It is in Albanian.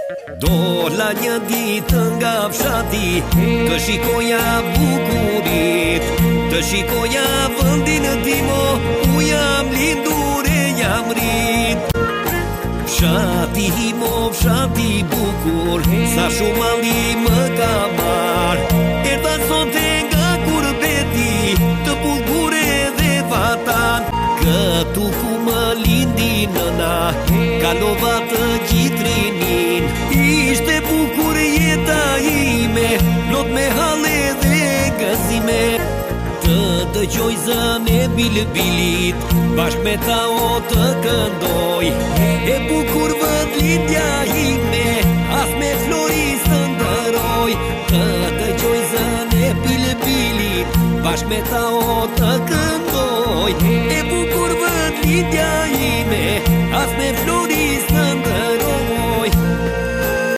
Dola një ditë nga fshati, të shikoja bukurit, të shikoja vëndin timo, ku jam lindur e jam rit. Fshati imo, fshati bukur, sa shumë mali më ka mar. Erdha sonte nga kurbeti, të bukur edhe fatan. Këtu ku më lindi nëna, kalova të Gjitrinin. Ishte bukur jeta ime, plot me hale dhe gëzime. Të dëgjoj zën e bilbilit, bashk me ta o të këndoj. E bukur vët lindja ime, as me flori së ndëroj. Të dëgjoj zën e bilbilit, bashk me ta o të këndoj. E bukur vët lindja